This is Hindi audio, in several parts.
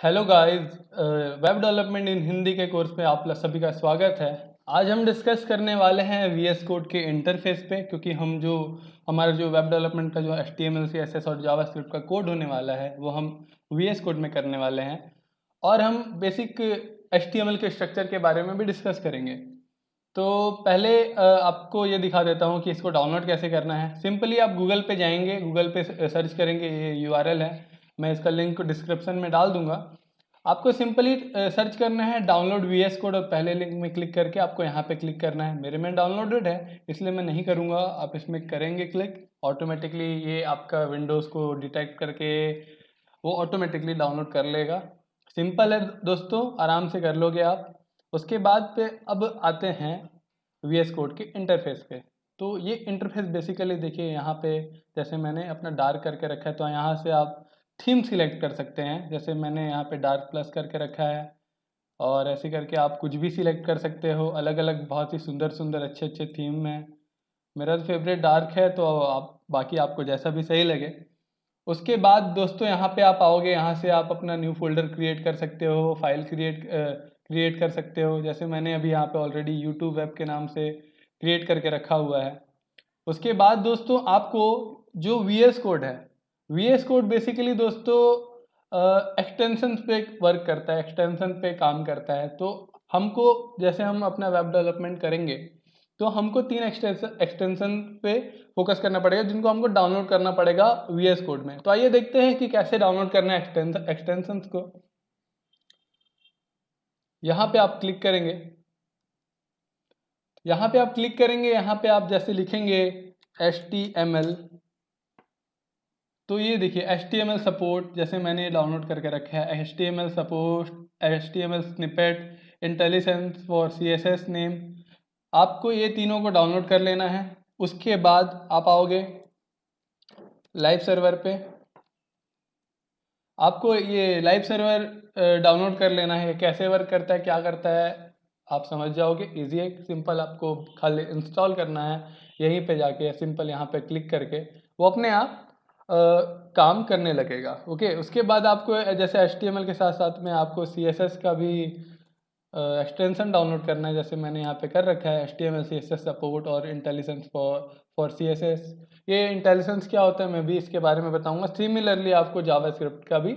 Hello guys, web development in Hindi के कोर्स में आप सभी का स्वागत है। आज हम डिस्कस करने वाले हैं वीएस कोड के इंटरफेस पे, क्योंकि हमारा जो वेब डेवलपमेंट का जो HTML CSS और जावास्क्रिप्ट का कोड होने वाला है वो हम वीएस कोड में करने वाले हैं। और हम बेसिक HTML के स्ट्रक्चर के बारे में भी डिस्कस करेंगे। तो पहले आपको ये दिखा देता हूँ कि इसको डाउनलोड कैसे करना है। सिंपली आप गूगल पे जाएंगे, गूगल पे सर्च करेंगे, ये URL है, मैं इसका लिंक डिस्क्रिप्शन में डाल दूंगा। आपको सिंपली सर्च करना है डाउनलोड VS कोड और पहले लिंक में क्लिक करके आपको यहाँ पे क्लिक करना है। मेरे में डाउनलोडेड है इसलिए मैं नहीं करूँगा, आप इसमें करेंगे क्लिक, ऑटोमेटिकली ये आपका विंडोज़ को डिटेक्ट करके वो ऑटोमेटिकली डाउनलोड कर लेगा। सिंपल है दोस्तों, आराम से कर लोगे आप। उसके बाद पे अब आते हैं VS कोड के इंटरफेस पे। तो ये इंटरफेस बेसिकली देखिए, यहाँ पे जैसे मैंने अपना डार्क करके रखा है तो यहाँ से आप थीम सिलेक्ट कर सकते हैं। जैसे मैंने यहाँ पे डार्क प्लस करके रखा है, और ऐसे करके आप कुछ भी सिलेक्ट कर सकते हो। अलग अलग बहुत ही सुंदर सुंदर अच्छे अच्छे थीम हैं। मेरा तो फेवरेट डार्क है, तो आप बाकी आपको जैसा भी सही लगे। उसके बाद दोस्तों यहाँ पे आप आओगे, यहाँ से आप अपना न्यू फोल्डर क्रिएट कर सकते हो, फाइल क्रिएट कर सकते हो। जैसे मैंने अभी यहाँ पे ऑलरेडी यूट्यूब वेब के नाम से क्रिएट करके रखा हुआ है। उसके बाद दोस्तों आपको जो VS कोड है, VS कोड बेसिकली दोस्तों एक्सटेंशन पे वर्क करता है, एक्सटेंशन पे काम करता है। तो हमको, जैसे हम अपना वेब डेवलपमेंट करेंगे तो हमको 3 एक्सटेंशन पे फोकस करना पड़ेगा, जिनको हमको डाउनलोड करना पड़ेगा VS कोड में। तो आइए देखते हैं कि कैसे डाउनलोड करना है एक्सटेंशंस को। यहाँ पे आप क्लिक करेंगे, यहाँ पे आप जैसे लिखेंगे HTML, तो ये देखिए HTML सपोर्ट, जैसे मैंने डाउनलोड करके रखा है HTML support, HTML snippet, intelligence for CSS name. आपको ये तीनों को डाउनलोड कर लेना है। उसके बाद आप आओगे लाइव सर्वर पे। आपको ये लाइव सर्वर डाउनलोड कर लेना है। कैसे वर्क करता है, क्या करता है, आप समझ जाओगे। इजी है, सिंपल, आपको खाली इंस्टॉल करना है। यहीं पे जाके सिंपल यहाँ पे क्लिक करके वो अपने आप काम करने लगेगा। ओके, उसके बाद आपको जैसे HTML के साथ साथ में आपको CSS का भी एक्सटेंशन डाउनलोड करना है। जैसे मैंने यहाँ पे कर रखा है HTML CSS सपोर्ट और इंटेलिजेंस फॉर CSS। ये इंटेलिजेंस क्या होता है मैं भी इसके बारे में बताऊंगा। सिमिलरली आपको जावास्क्रिप्ट का भी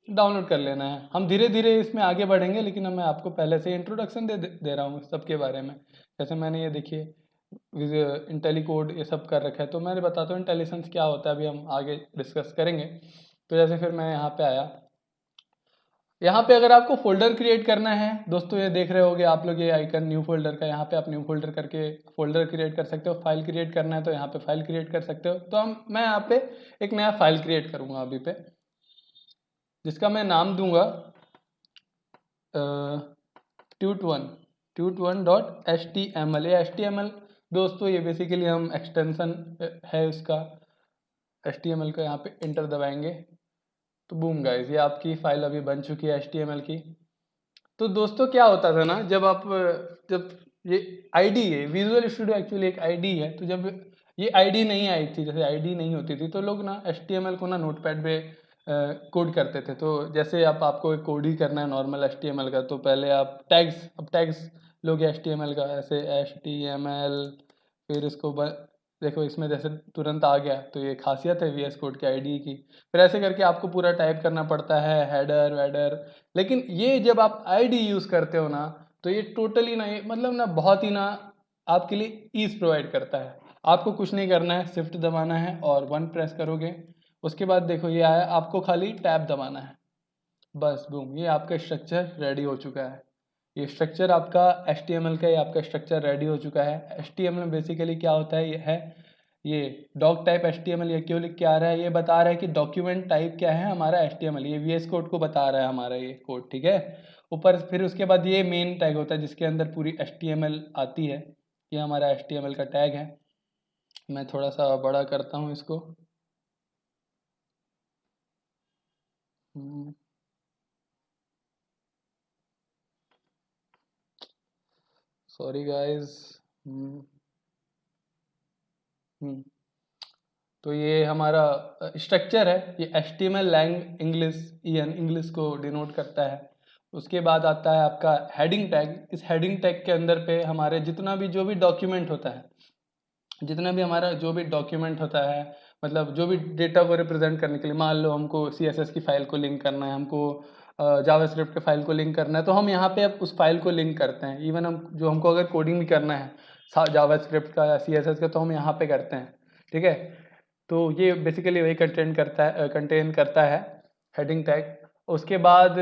डाउनलोड कर लेना है। हम धीरे धीरे इसमें आगे बढ़ेंगे, लेकिन मैं आपको पहले से इंट्रोडक्शन दे रहा हूँ सबके बारे में। जैसे मैंने ये देखिए इंटेलीकोड ये सब कर रखा है, तो मैं बताता हूँ इंटेलिजेंस क्या होता है, अभी हम आगे डिस्कस करेंगे। तो जैसे फिर मैं यहाँ पे आया, यहाँ पे अगर आपको फोल्डर क्रिएट करना है दोस्तों, ये देख रहे होगे आप लोग ये आइकन न्यू फोल्डर का, यहाँ पे आप न्यू फोल्डर करके फोल्डर क्रिएट कर सकते हो। फाइल क्रिएट करना है तो यहाँ पे फाइल क्रिएट कर सकते हो। तो मैं यहाँ पे एक नया फाइल क्रिएट करूँगा अभी पे, जिसका मैं नाम दूंगा tut1 ये HTML दोस्तों, ये बेसिकली हम एक्सटेंशन है उसका। HTML का यहाँ पे इंटर दबाएंगे तो बूम गाइस, ये आपकी फाइल अभी बन चुकी है HTML की। तो दोस्तों क्या होता था ना, जब ये आईडी है, विजुअल स्टूडियो एक्चुअली एक आईडी है। तो जब ये आईडी नहीं आई थी, जैसे आईडी नहीं होती थी, तो लोग ना HTML को ना नोटपैड पे कोड करते थे। तो जैसे आपको एक कोड ही करना है नॉर्मल HTML का, तो पहले आप टैग्स, अब टैग्स लोगे HTML का, ऐसे HTML, फिर देखो इसमें जैसे तुरंत आ गया। तो ये खासियत है VS कोड की आईडी की। फिर ऐसे करके आपको पूरा टाइप करना पड़ता है, हेडर वेडर। लेकिन ये जब आप आईडी यूज़ करते हो ना, तो ये टोटली ना, ये मतलब ना बहुत ही ना आपके लिए ईज प्रोवाइड करता है। आपको कुछ नहीं करना है, शिफ्ट दबाना है और 1 प्रेस करोगे। उसके बाद देखो ये आया, आपको खाली टैब दबाना है, बस बूम, ये आपका स्ट्रक्चर रेडी हो चुका है। ये स्ट्रक्चर आपका HTML का, ये आपका स्ट्रक्चर रेडी हो चुका है। HTML में बेसिकली क्या होता है, ये डॉक टाइप HTML। ये क्यों लिख के आ रहा है, ये बता रहा है कि डॉक्यूमेंट टाइप क्या है हमारा HTML। ये VS कोड को बता रहा है हमारा ये कोड, ठीक है। ऊपर फिर उसके बाद ये मेन टैग होता है जिसके अंदर पूरी HTML आती है। ये हमारा HTML का टैग है। मैं थोड़ा सा बड़ा करता हूँ इसको। Sorry guys. तो ये हमारा स्ट्रक्चर है, ये HTML लैंग इंग्लिश को डिनोट करता है। उसके बाद आता है आपका हेडिंग टैग। इस हेडिंग टैग के अंदर पे हमारे जितना भी जो भी डॉक्यूमेंट होता है, जितना भी हमारा जो भी डॉक्यूमेंट होता है, मतलब जो भी डेटा को रिप्रेजेंट करने के लिए, मान लो हमको CSS की फाइल को लिंक करना है, हमको जावास्क्रिप्ट के फाइल को लिंक करना है, तो हम यहाँ पे अब उस फाइल को लिंक करते हैं। इवन हमको अगर कोडिंग भी करना है जावास्क्रिप्ट का या CSS का, तो हम यहाँ पे करते हैं, ठीक है। तो ये बेसिकली वही कंटेन करता है हेडिंग टैग। उसके बाद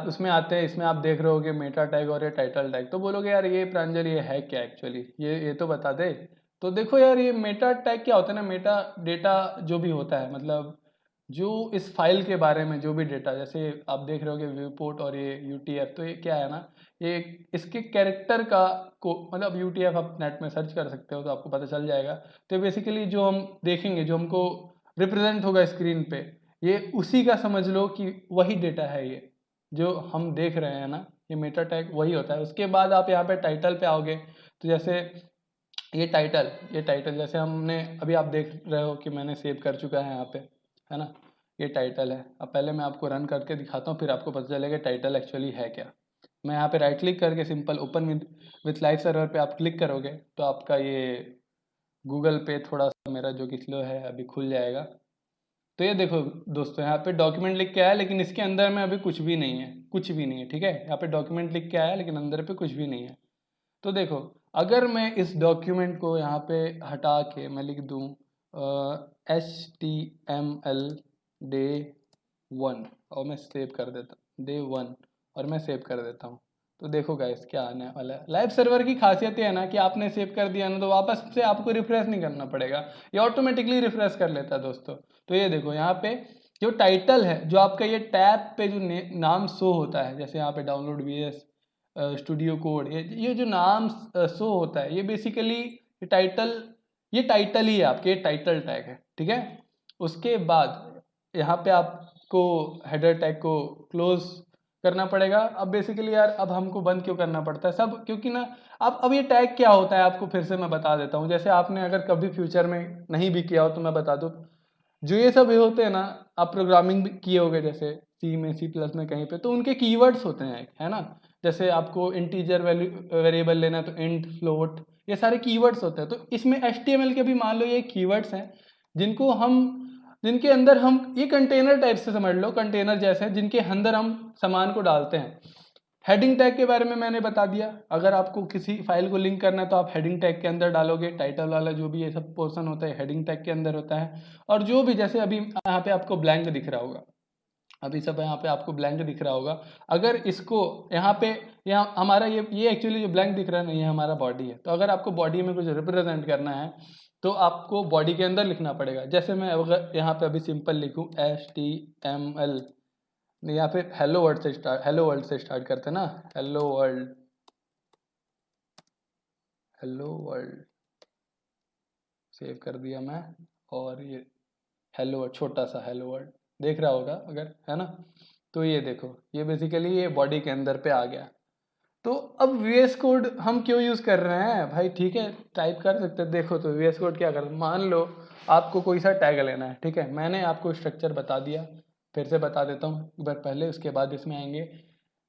उसमें आते हैं, इसमें आप देख रहे होगे मेटा टैग और ये टाइटल टैग। तो बोलोगे यार ये प्रांजल ये है क्या एक्चुअली, ये तो बता दे। तो देखो यार, ये मेटा टैग क्या होता है ना, मेटा डेटा जो भी होता है, मतलब जो इस फाइल के बारे में जो भी डेटा, जैसे आप देख रहे होगे व्यू पोर्ट और ये UTF, तो ये क्या है ना, ये इसके कैरेक्टर का को मतलब UTF आप नेट में सर्च कर सकते हो तो आपको पता चल जाएगा। तो बेसिकली जो हम देखेंगे, जो हमको रिप्रेजेंट होगा स्क्रीन पे, ये उसी का समझ लो कि वही डेटा है। ये जो हम देख रहे हैं ना, ये मेटा टैग वही होता है। उसके बाद आप यहाँ पे टाइटल पे आओगे, तो जैसे ये टाइटल जैसे हमने अभी आप देख रहे हो कि मैंने सेव कर चुका है यहाँ पे, है ना। ये टाइटल है। अब पहले मैं आपको रन करके दिखाता हूँ, फिर आपको पता चलेगा टाइटल एक्चुअली है क्या। मैं यहाँ पे राइट क्लिक करके simple open with live server पे आप क्लिक करोगे तो आपका ये गूगल पे थोड़ा सा मेरा जो कि स्लो है अभी खुल जाएगा। तो ये देखो दोस्तों, यहाँ पे डॉक्यूमेंट लिख के आया, लेकिन इसके अंदर में अभी कुछ भी नहीं है, कुछ भी नहीं है, ठीक है। यहाँ पे डॉक्यूमेंट लिख के आया लेकिन अंदर पे कुछ भी नहीं है। तो देखो, अगर मैं इस डॉक्यूमेंट को यहाँ पे हटा के मैं लिख दूँ HTML day 1 और मैं सेव कर देता हूँ day 1 और मैं सेव कर देता हूँ। तो देखो गाइस क्या आने वाला है। लाइव सर्वर की खासियत ये है ना कि आपने सेव कर दिया ना, तो वापस से आपको रिफ्रेश नहीं करना पड़ेगा, ये ऑटोमेटिकली रिफ्रेश कर लेता है दोस्तों। तो ये देखो यहाँ पे जो टाइटल है, जो आपका ये टैब पे जो नाम शो होता है, जैसे यहाँ पे डाउनलोड VS स्टूडियो कोड, ये जो नाम शो होता है, ये बेसिकली ये टाइटल ही है आपके, टाइटल टैग है, ठीक है। उसके बाद यहाँ पे आपको हेडर टैग को क्लोज करना पड़ेगा। अब बेसिकली यार, अब हमको बंद क्यों करना पड़ता है सब, क्योंकि ना अब ये टैग क्या होता है आपको फिर से मैं बता देता हूँ। जैसे आपने अगर कभी फ्यूचर में नहीं भी किया हो तो मैं बता दूँ, जो ये सब होते हैं ना, आप प्रोग्रामिंग भी किए होगे जैसे सी में, C++ में कहीं पे, तो उनके कीवर्ड्स होते हैं, है ना। जैसे आपको इंटीजर वेरिएबल लेना है तो इंट, फ्लोट, ये सारे कीवर्ड्स होते हैं। तो इसमें HTML के भी मान लो ये कीवर्ड्स हैं, जिनके अंदर हम ये कंटेनर टाइप से समझ लो, कंटेनर जैसे, जिनके अंदर हम सामान को डालते हैं। हेडिंग टैग के बारे में मैंने बता दिया, अगर आपको किसी फाइल को लिंक करना है तो आप हेडिंग टैग के अंदर डालोगे। टाइटल वाला जो भी ये सब पोर्शन होता है हेडिंग टैग के अंदर होता है। और जो भी, जैसे अभी यहाँ पे आपको ब्लैंक दिख रहा होगा, अभी सब यहाँ पे आपको ब्लैंक दिख रहा होगा, अगर इसको यहाँ हमारा ये एक्चुअली जो ब्लैंक दिख रहा है ना, ये हमारा बॉडी है। तो अगर आपको बॉडी में कुछ रिप्रेजेंट करना है तो आपको बॉडी के अंदर लिखना पड़ेगा। जैसे मैं अगर यहाँ पे अभी सिंपल लिखूँ HTML, या फिर हेलो वर्ल्ड से स्टार्ट करते हैं ना, हेलो वर्ल्ड सेव कर दिया मैं, और ये हेलो वर्ल्ड, छोटा सा हेलो वर्ल्ड देख रहा होगा अगर, है ना। तो ये देखो, ये बेसिकली ये बॉडी के अंदर पे आ गया। तो अब VS कोड हम क्यों यूज़ कर रहे हैं भाई, ठीक है, टाइप कर सकते हैं। देखो तो VS कोड क्या कर, मान लो आपको कोई सा टैग लेना है, ठीक है। मैंने आपको स्ट्रक्चर बता दिया, फिर से बता देता हूँ एक बार पहले, उसके बाद इसमें आएंगे।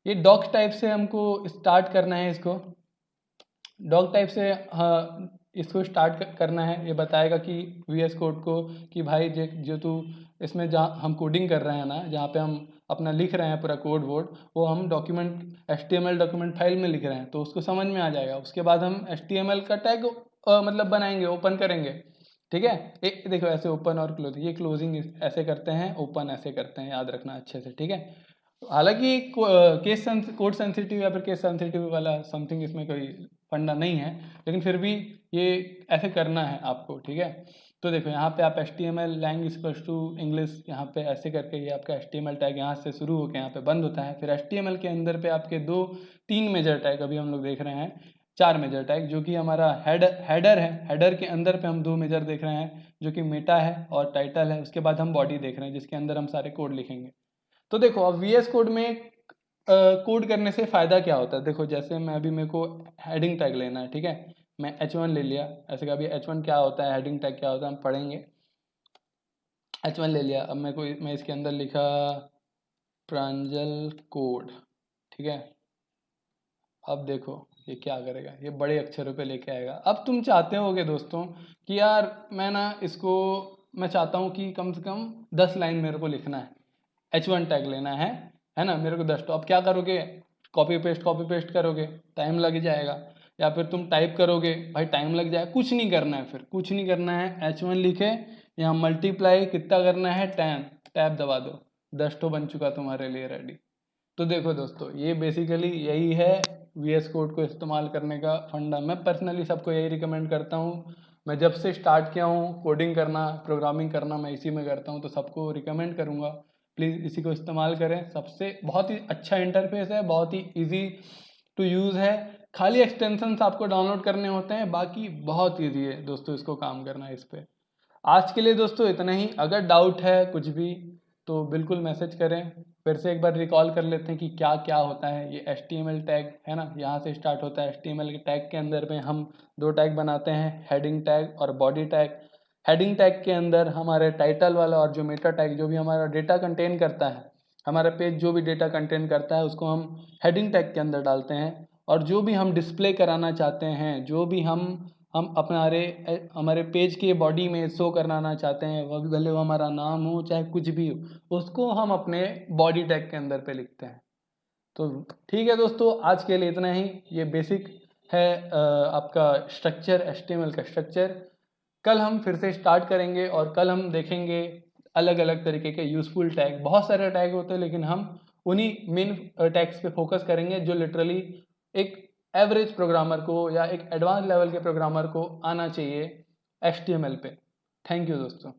ये डॉक टाइप से हमको स्टार्ट करना है इसको, डॉग टाइप से, हाँ, इसको स्टार्ट करना है। ये बताएगा कि VS कोड को कि भाई जो तू इसमें जहाँ हम कोडिंग कर रहे हैं ना, जहाँ पे हम अपना लिख रहे हैं पूरा कोड वोड, वो हम HTML डॉक्यूमेंट फाइल में लिख रहे हैं, तो उसको समझ में आ जाएगा। उसके बाद हम HTML का टैग मतलब बनाएंगे, ओपन करेंगे, ठीक है। एक देखो ऐसे ओपन और क्लोज, ये क्लोजिंग ऐसे करते हैं, ओपन ऐसे करते हैं, याद रखना अच्छे से, ठीक है। हालांकि कोड सेंसिटिव या फिर केस सेंसिटिव वाला समथिंग इसमें कोई फंडा नहीं है, लेकिन फिर भी ये ऐसे करना है आपको, ठीक है। तो देखो यहाँ पे आप HTML language equals to English, यहाँ पे ऐसे करके ये आपका HTML टैग यहाँ से शुरू होकर यहाँ पे बंद होता है। फिर HTML के अंदर पे आपके 3 मेजर टैग, अभी हम लोग देख रहे हैं 4 मेजर टैग, जो कि हमारा हेडर है। हेडर के अंदर पे हम 2 मेजर देख रहे हैं, जो कि मेटा है और टाइटल है। उसके बाद हम बॉडी देख रहे हैं, जिसके अंदर हम सारे कोड लिखेंगे। तो देखो अब VS कोड में कोड करने से फ़ायदा क्या होता है। देखो जैसे मैं अभी, मेरे को हेडिंग टैग लेना है, ठीक है, मैं H1 ले लिया। ऐसे कभी H1 क्या होता है, हेडिंग टैग क्या होता है, हम पढ़ेंगे। H1 ले लिया। अब मैं इसके अंदर लिखा प्रांजल कोड, ठीक है। अब देखो ये क्या करेगा, ये बड़े अक्षरों पे लेके आएगा। अब तुम चाहते होगे दोस्तों कि यार मैं ना इसको, मैं चाहता हूँ कि कम से कम 10 लाइन मेरे को लिखना है, H1 टैग लेना है ना मेरे को 10। तो अब क्या करोगे, कॉपी पेस्ट करोगे, टाइम लग जाएगा। या फिर तुम टाइप करोगे, भाई टाइम लग जाएगा। कुछ नहीं करना है, फिर कुछ नहीं करना है। H1 लिखे, यहाँ मल्टीप्लाई कितना करना है 10, टैब दबा दो, 10 तो बन चुका तुम्हारे लिए रेडी। तो देखो दोस्तों, ये बेसिकली यही है VS कोड को इस्तेमाल करने का फंडा। मैं पर्सनली सबको यही रिकमेंड करता हूँ। मैं जब से स्टार्ट किया हूँ कोडिंग करना, प्रोग्रामिंग करना, मैं इसी में करता हूँ, तो सबको रिकमेंड करूँगा प्लीज़ इसी को इस्तेमाल करें। सबसे बहुत ही अच्छा इंटरफेस है, बहुत ही ईजी टू यूज़ है। खाली एक्सटेंशंस आपको डाउनलोड करने होते हैं, बाकी बहुत ईजी है दोस्तों इसको काम करना इस पर। आज के लिए दोस्तों इतना ही। अगर डाउट है कुछ भी तो बिल्कुल मैसेज करें। फिर से एक बार रिकॉल कर लेते हैं कि क्या क्या होता है। ये HTML टैग है ना, यहाँ से स्टार्ट होता है। HTML के टैग के अंदर में हम 2 टैग बनाते हैं, हेडिंग टैग और बॉडी टैग। हेडिंग टैग के अंदर हमारे टाइटल वाला और जो मेटा टैग, जो भी हमारा डेटा कंटेन करता है, हमारा पेज जो भी डेटा कंटेन करता है उसको हम हेडिंग टैग के अंदर डालते हैं। और जो भी हम डिस्प्ले कराना चाहते हैं, जो भी हम हमारे पेज के बॉडी में शो कराना चाहते हैं, वो भी भले वो हमारा नाम हो चाहे कुछ भी हो, उसको हम अपने बॉडी टैग के अंदर पे लिखते हैं। तो ठीक है दोस्तों, आज के लिए इतना ही। ये बेसिक है आपका स्ट्रक्चर, HTML का स्ट्रक्चर। कल हम फिर से स्टार्ट करेंगे और कल हम देखेंगे अलग अलग तरीके के यूज़फुल टैग। बहुत सारे टैग होते हैं, लेकिन हम उन्हीं मेन टैग्स पे फोकस करेंगे जो लिटरली एक एवरेज प्रोग्रामर को या एक एडवांस लेवल के प्रोग्रामर को आना चाहिए HTML पे। थैंक यू दोस्तों।